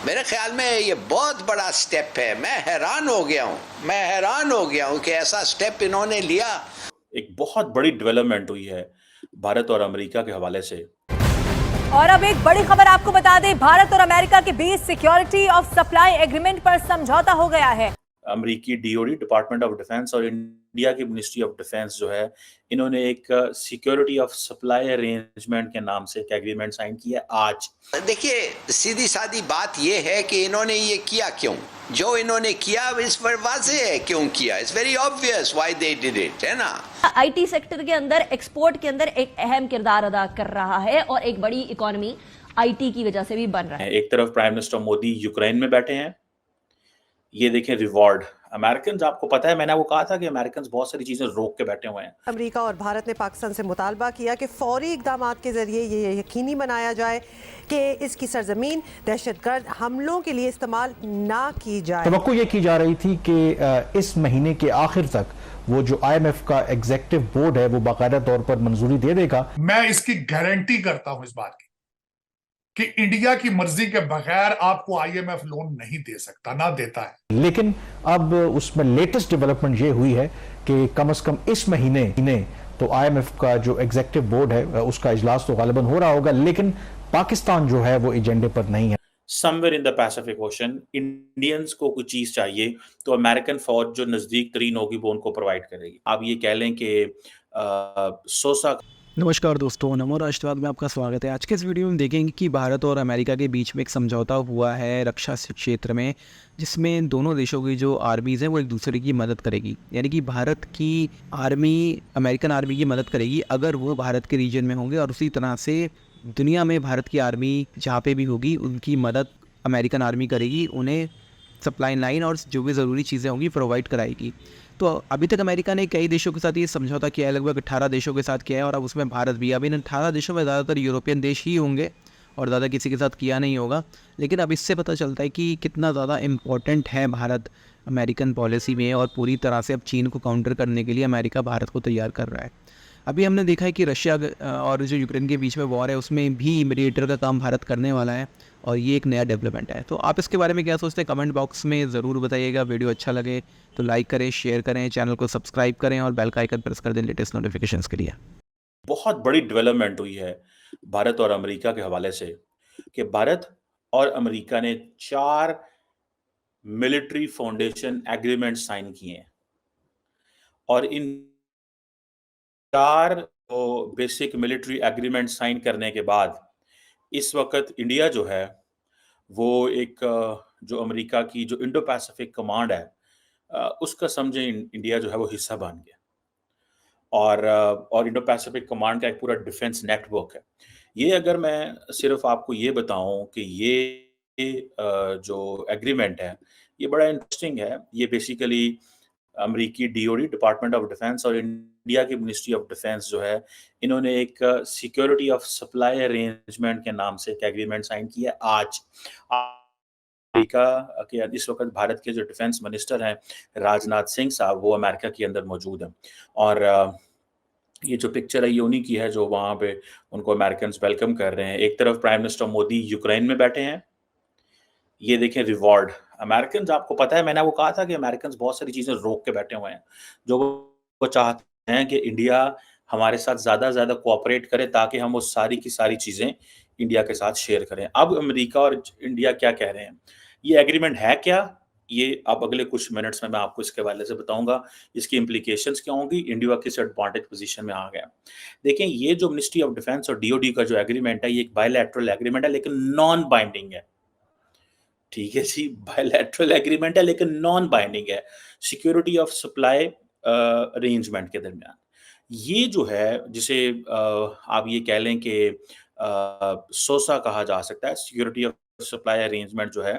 मेरे ख्याल में ये बहुत बड़ा स्टेप है। मैं हैरान हो गया हूँ कि ऐसा स्टेप इन्होंने लिया। एक बहुत बड़ी डेवलपमेंट हुई है भारत और अमेरिका के हवाले से। और अब एक बड़ी खबर आपको बता दें, भारत और अमेरिका के बीच सिक्योरिटी ऑफ सप्लाई एग्रीमेंट पर समझौता हो गया है। अमेरिकी डीओडी, डिपार्टमेंट ऑफ डिफेंस, और इंडिया की मिनिस्ट्री ऑफ डिफेंस जो है, इन्होंने एक सिक्योरिटी ऑफ सप्लाई अरेंजमेंट के नाम से एक एग्रीमेंट साइन किया है आज। देखिए, सीधी सादी बात यह है कि इन्होंने ये किया क्यों। जो इन्होंने किया इस पर वाज़ेह है क्यों किया। It's very obvious why they did it, है ना। आईटी सेक्टर के अंदर, एक्सपोर्ट के अंदर एक अहम किरदार अदा कर रहा है और एक बड़ी इकोनॉमी आईटी की वजह से भी बन रहा है। एक तरफ प्राइम मिनिस्टर मोदी यूक्रेन में बैठे हैं, ये देखें रिवॉर्ड। अमेरिकन, आपको पता है, मैंने वो कहा था कि अमेरिकन बहुत सारी चीजें रोक के बैठे हुए हैं। अमेरिका और भारत ने पाकिस्तान से मुतालबा किया कि फौरी इकदाम के जरिए ये यकीनी बनाया जाए कि इसकी सरजमीन दहशतगर्द हमलों के लिए इस्तेमाल ना की जाए। तवक्को ये की जा रही थी कि इस महीने के आखिर तक वो जो IMF का एग्जीक्यूटिव बोर्ड है वो बाकायदा तौर पर मंजूरी दे देगा। मैं इसकी गारंटी करता हूं इस बात की कि इंडिया की मर्जी के बगैर आपको IMF लोन नहीं दे सकता, ना देता है। लेकिन अब उसमें लेटेस्ट डेवलपमेंट ये हुई है कि कम से कम इस महीने तो IMF का जो एग्जीक्यूटिव बोर्ड है उसका इजलास तो गालिबन हो रहा होगा, लेकिन पाकिस्तान जो है वो एजेंडे पर नहीं है। Somewhere in the Pacific ocean Indians को कुछ चीज चाहिए तो अमेरिकन फौज जो नजदीक तरीन होगी वो उनको प्रोवाइड करेगी। आप ये कह लें कि सोसा। नमस्कार दोस्तों, नमो राष्ट्रवाद में आपका स्वागत है। आज के इस वीडियो में देखेंगे कि भारत और अमेरिका के बीच में एक समझौता हुआ है रक्षा क्षेत्र में, जिसमें दोनों देशों की जो आर्मीज़ हैं वो एक दूसरे की मदद करेगी। यानी कि भारत की आर्मी अमेरिकन आर्मी की मदद करेगी अगर वो भारत के रीजन में होंगे, और उसी तरह से दुनिया में भारत की आर्मी जहाँ पे भी होगी उनकी मदद अमेरिकन आर्मी करेगी, उन्हें सप्लाई लाइन और जो भी ज़रूरी चीज़ें होंगी प्रोवाइड कराएगी। तो अभी तक अमेरिका ने कई देशों के साथ ये समझौता किया है, लगभग 18 देशों के साथ किया है, और अब उसमें भारत भी। अब इन 18 देशों में ज़्यादातर यूरोपियन देश ही होंगे और ज़्यादा किसी के साथ किया नहीं होगा। लेकिन अब इससे पता चलता है कि कितना ज़्यादा इम्पोर्टेंट है भारत अमेरिकन पॉलिसी में, और पूरी तरह से अब चीन को काउंटर करने के लिए अमेरिका भारत को तैयार कर रहा है। अभी हमने देखा है कि रशिया और जो यूक्रेन के बीच में वॉर है उसमें भी मीडिएटर का काम भारत करने वाला है, और ये एक नया डेवलपमेंट है। तो आप इसके बारे में क्या सोचते हैं, कमेंट बॉक्स में ज़रूर बताइएगा। वीडियो अच्छा लगे तो लाइक करें, शेयर करें, चैनल को सब्सक्राइब करें और बेल का आइकन प्रेस कर दें लेटेस्ट नोटिफिकेशंस के लिए। बहुत बड़ी डेवलपमेंट हुई है भारत और अमेरिका के हवाले से कि भारत और अमेरिका ने 4 मिलिट्री फाउंडेशन एग्रीमेंट साइन किए हैं, और इन 4 बेसिक मिलिट्री एग्रीमेंट साइन करने के बाद इस वक्त इंडिया जो है वो एक जो अमेरिका की जो इंडो पैसिफिक कमांड है उसका समझे इंडिया जो है वो हिस्सा बन गया। और इंडो पैसिफिक कमांड का एक पूरा डिफेंस नेटवर्क है। ये अगर मैं सिर्फ आपको ये बताऊं कि ये जो एग्रीमेंट है ये बड़ा इंटरेस्टिंग है। ये बेसिकली अमेरिकी डीओडी, डिपार्टमेंट ऑफ डिफेंस, और इंडिया की मिनिस्ट्री ऑफ डिफेंस जो है, इन्होंने एक सिक्योरिटी ऑफ सप्लाई अरेंजमेंट के नाम से एक एग्रीमेंट साइन किया है आज। अमेरिका के इस वक्त भारत के जो डिफेंस मिनिस्टर हैं राजनाथ सिंह साहब, वो अमेरिका के अंदर मौजूद हैं, और ये जो पिक्चर है ये उन्हीं की है जो वहाँ पे उनको अमेरिकन वेलकम कर रहे हैं। एक तरफ प्राइम मिनिस्टर मोदी यूक्रेन में बैठे हैं, ये देखें रिवॉर्ड। अमेरिकन, आपको पता है, मैंने वो कहा था कि अमेरिकन बहुत सारी चीजें रोक के बैठे हुए हैं। जो वो चाहते हैं कि इंडिया हमारे साथ ज्यादा कोऑपरेट करे ताकि हम वो सारी की सारी चीजें इंडिया के साथ शेयर करें। अब अमेरिका और इंडिया क्या कह रहे हैं, ये एग्रीमेंट है क्या, ये अब अगले कुछ मिनट्स में मैं आपको इसके हवाले से बताऊंगा। इसकी इम्प्लीकेशंस क्या होंगी, इंडिया किस एडवांटेज पोजीशन में आ गया। देखें, ये जो मिनिस्ट्री ऑफ डिफेंस और डीओडी का जो एग्रीमेंट है ये एक बायलैटरल एग्रीमेंट है, लेकिन नॉन बाइंडिंग है। ठीक है जी, बायलैटरल एग्रीमेंट है लेकिन नॉन बाइंडिंग है, सिक्योरिटी ऑफ सप्लाई अरेंजमेंट के दरमियान। ये जो है जिसे आप ये कह लें कि सोसा कहा जा सकता है, सिक्योरिटी ऑफ सप्लाई अरेंजमेंट जो है,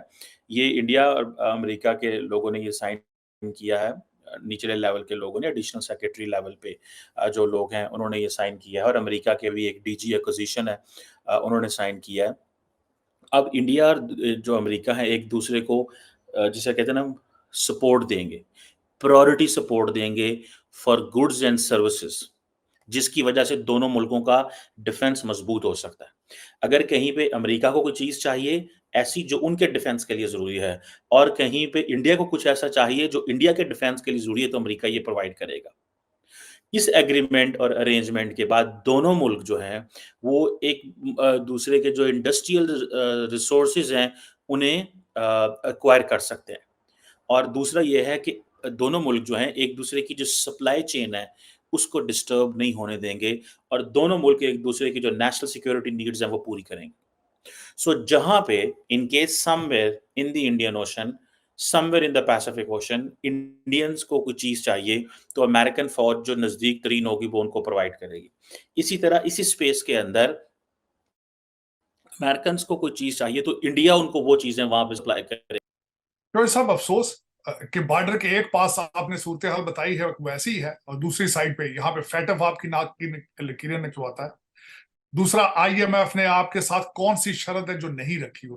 ये इंडिया और अमेरिका के लोगों ने ये साइन किया है। निचले लेवल के लोगों ने, एडिशनल सेक्रेटरी लेवल पे जो लोग हैं उन्होंने ये साइन किया है, और अमेरिका के भी एक डीजी एक्विजिशन है, उन्होंने साइन किया है। अब इंडिया और जो अमेरिका है एक दूसरे को जिसे कहते हैं ना सपोर्ट देंगे, प्रायोरिटी सपोर्ट देंगे फॉर गुड्स एंड सर्विसेज। जिसकी वजह से दोनों मुल्कों का डिफेंस मजबूत हो सकता है। अगर कहीं पे अमेरिका को कोई चीज़ चाहिए ऐसी जो उनके डिफेंस के लिए ज़रूरी है और कहीं पे इंडिया को कुछ ऐसा चाहिए जो इंडिया के डिफेंस के लिए ज़रूरी है, तो अमेरिका ये प्रोवाइड करेगा। इस एग्रीमेंट और अरेंजमेंट के बाद दोनों मुल्क जो हैं वो एक दूसरे के जो इंडस्ट्रियल रिसोर्सेज हैं उन्हें एक्वायर कर सकते हैं। और दूसरा ये है कि दोनों मुल्क जो हैं एक दूसरे की जो सप्लाई चेन है उसको डिस्टर्ब नहीं होने देंगे और दोनों मुल्क एक दूसरे की जो नेशनल सिक्योरिटी नीड्स हैं वो पूरी करेंगे। सो जहां पे in case somewhere in the Indian ocean, somewhere in the Pacific ocean Indians को कोई चीज चाहिए तो अमेरिकन फौज जो नजदीक तरीन होगी वो उनको प्रोवाइड करेगी। इसी तरह इसी स्पेस के अंदर अमेरिकन को कोई चीज चाहिए तो इंडिया उनको वो चीजें वहां पे सप्लाई करेगी। तो सब अफसोस कि बॉर्डर के एक पास आपने सूरत हाल बताई है वैसी ही है और दूसरी साइड पे यहाँ पे फैटफ आपकी नाक की लकीरें निकलवाता है। दूसरा, आईएमएफ ने आपके साथ कौन सी शर्त है जो नहीं रखी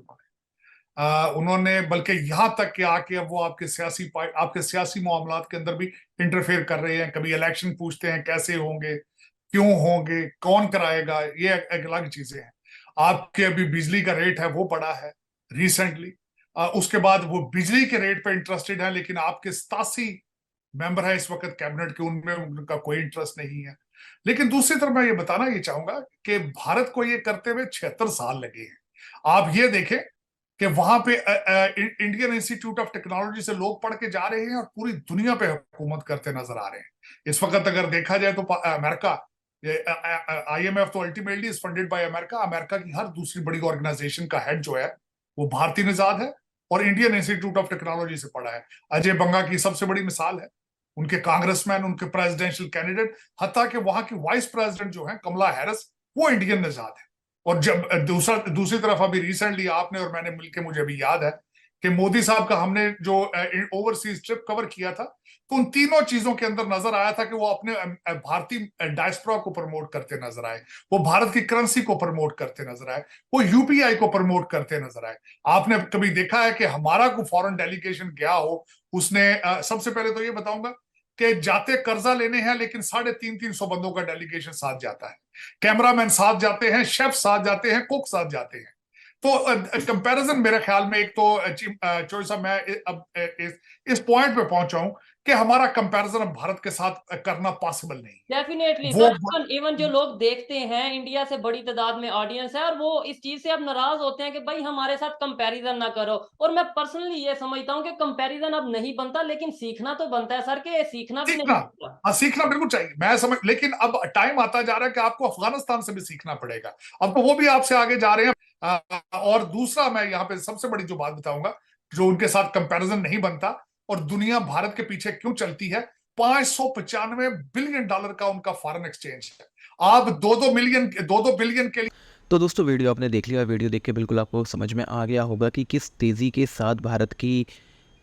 उन्होंने बल्कि यहाँ तक कि आके अब वो आपके सियासी मामलात के अंदर भी इंटरफेयर कर रहे हैं। कभी इलेक्शन पूछते हैं कैसे होंगे, क्यों होंगे, कौन कराएगा, ये एक अलग चीजें हैं। आपके अभी बिजली का रेट है वो बढ़ा है रिसेंटली, उसके बाद वो बिजली के रेट पे इंटरेस्टेड है, लेकिन आपके 87 मेंबर है इस वक्त कैबिनेट के, उनमें उनका कोई इंटरेस्ट नहीं है। लेकिन दूसरी तरफ मैं ये बताना ये चाहूंगा कि भारत को ये करते हुए 76 साल लगे हैं। आप ये देखें कि वहां पे इंडियन इंस्टीट्यूट ऑफ टेक्नोलॉजी से लोग पढ़ के जा रहे हैं और पूरी दुनिया पे हुकूमत करते नजर आ रहे हैं। इस वक्त अगर देखा जाए तो अमेरिका, आईएमएफ तो ultimately is funded by America. America की हर दूसरी बड़ी ऑर्गेनाइजेशन का हेड जो है वो भारतीय निजाद है और इंडियन इंस्टीट्यूट ऑफ टेक्नोलॉजी से पढ़ा है। अजय बंगा की सबसे बड़ी मिसाल है, उनके कांग्रेसमैन, उनके प्रेसिडेंशियल कैंडिडेट, हत्ता कि वहां की वाइस प्रेसिडेंट जो है कमला हैरिस, वो इंडियन निजाद है। और जब दूसरी तरफ अभी रिसेंटली आपने और मैंने मिलकर, मुझे अभी याद है कि मोदी साहब का हमने जो ओवरसीज ट्रिप कवर किया था, तो उन तीनों चीजों के अंदर नजर आया था कि वो अपने भारतीय डायस्पोरा को प्रमोट करते नजर आए, वो भारत की करेंसी को प्रमोट करते नजर आए, वो यूपीआई को प्रमोट करते नजर आए। आपने कभी देखा है कि हमारा कोई फॉरेन डेलीगेशन गया हो, उसने सबसे पहले तो ये बताऊंगा कि जाते कर्जा लेने हैं लेकिन 350 बंदों का डेलीगेशन साथ जाता है, कैमरामैन साथ जाते हैं, शेफ साथ जाते हैं, कुक साथ जाते हैं। तो कंपैरिजन मेरे ख्याल में एक तो चोई साहब, मैं अब इस पॉइंट पे पहुंचा हूं कि हमारा कंपैरिजन अब भारत के साथ करना पॉसिबल नहीं। डेफिनेटली सर, इवन जो लोग देखते हैं, इंडिया से बड़ी तादाद में ऑडियंस है और वो इस चीज से अब नाराज होते हैं कि भाई हमारे साथ कंपैरिजन ना करो। और मैं पर्सनली ये समझता हूँ कि कंपैरिजन अब नहीं बनता, लेकिन सीखना तो बनता है सर, के सीखना भी नहीं बनता। सीखना बिल्कुल चाहिए, मैं समझ, लेकिन अब टाइम आता जा रहा है कि आपको अफगानिस्तान से भी सीखना पड़ेगा। अब तो वो भी आपसे आगे जा रहे हैं। और दूसरा, मैं यहाँ पे सबसे बड़ी जो बात बताऊंगा, जो उनके साथ कंपैरिजन नहीं बनता और दुनिया भारत के पीछे क्यों चलती है, 595 बिलियन डॉलर का उनका फॉरेन एक्सचेंज है। आप 2-2 बिलियन के लिए। तो दोस्तों, वीडियो आपने देख लिया। वीडियो देख के बिल्कुल आपको समझ में आ गया होगा कि किस तेज़ी के साथ भारत की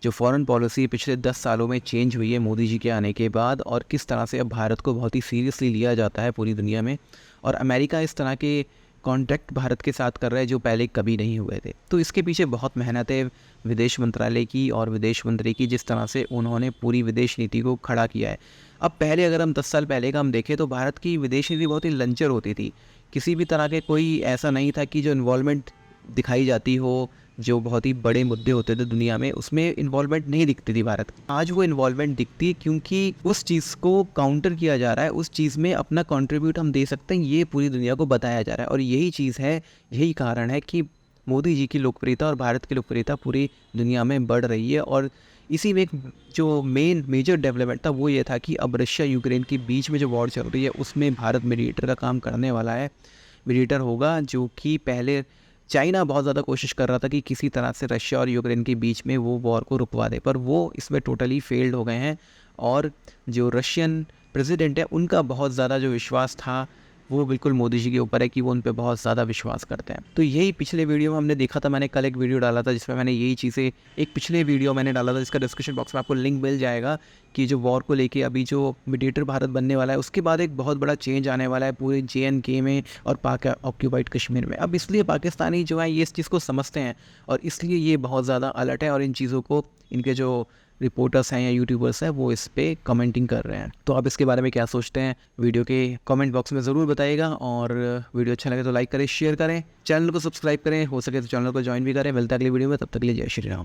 जो फॉरेन पॉलिसी पिछले 10 सालों में चेंज हुई है मोदी जी के आने के बाद, और किस तरह से अब भारत को बहुत ही सीरियसली लिया जाता है पूरी दुनिया में, और अमेरिका इस तरह के कॉन्टैक्ट भारत के साथ कर रहा है जो पहले कभी नहीं हुए थे। तो इसके पीछे बहुत मेहनत है विदेश मंत्रालय की और विदेश मंत्री की, जिस तरह से उन्होंने पूरी विदेश नीति को खड़ा किया है। अब पहले अगर हम 10 साल पहले का हम देखें तो भारत की विदेश नीति बहुत ही लंचर होती थी। किसी भी तरह के कोई ऐसा नहीं था कि जो इन्वॉल्वमेंट दिखाई जाती हो, जो बहुत ही बड़े मुद्दे होते थे दुनिया में, उसमें इन्वॉल्वमेंट नहीं दिखती थी भारत। आज वो इन्वॉल्वमेंट दिखती है क्योंकि उस चीज़ को काउंटर किया जा रहा है, उस चीज़ में अपना कंट्रीब्यूट हम दे सकते हैं, ये पूरी दुनिया को बताया जा रहा है। और यही चीज़ है, यही कारण है कि मोदी जी की लोकप्रियता और भारत की लोकप्रियता पूरी दुनिया में बढ़ रही है। और इसी में एक जो मेजर डेवलपमेंट था वो ये था कि अब रशिया यूक्रेन के बीच में जो वॉर चल रही है उसमें भारत मीडिएटर का काम करने वाला है। मीडिएटर होगा, जो कि पहले चाइना बहुत ज़्यादा कोशिश कर रहा था कि किसी तरह से रशिया और यूक्रेन के बीच में वो वॉर को रुकवा दे, पर वो इसमें टोटली फेल्ड हो गए हैं। और जो रशियन प्रेसिडेंट है उनका बहुत ज़्यादा जो विश्वास था वो बिल्कुल मोदी जी के ऊपर है कि वो उन पे बहुत ज़्यादा विश्वास करते हैं। तो यही पिछले वीडियो में हमने देखा था, मैंने कल एक वीडियो डाला था जिसमें मैंने यही चीज़ें, एक पिछले वीडियो मैंने डाला था जिसका डिस्क्रिप्शन बॉक्स में आपको लिंक मिल जाएगा, कि जो वॉर को लेके अभी जो मीडिएटर भारत बनने वाला है उसके बाद एक बहुत बड़ा चेंज आने वाला है पूरे JNK में और पाक ऑक्यूपाइड कश्मीर में। अब इसलिए पाकिस्तानी जो है ये इस चीज़ को समझते हैं और इसलिए ये बहुत ज़्यादा अलर्ट है और इन चीज़ों को, इनके जो रिपोर्टर्स हैं या यूट्यूबर्स हैं वो इस पे कमेंटिंग कर रहे हैं। तो आप इसके बारे में क्या सोचते हैं वीडियो के कमेंट बॉक्स में ज़रूर बताइएगा, और वीडियो अच्छा लगे तो लाइक करें, शेयर करें, चैनल को सब्सक्राइब करें, हो सके तो चैनल को ज्वाइन भी करें। मिलता है अगली वीडियो में, तब तक के लिए जय श्री राम।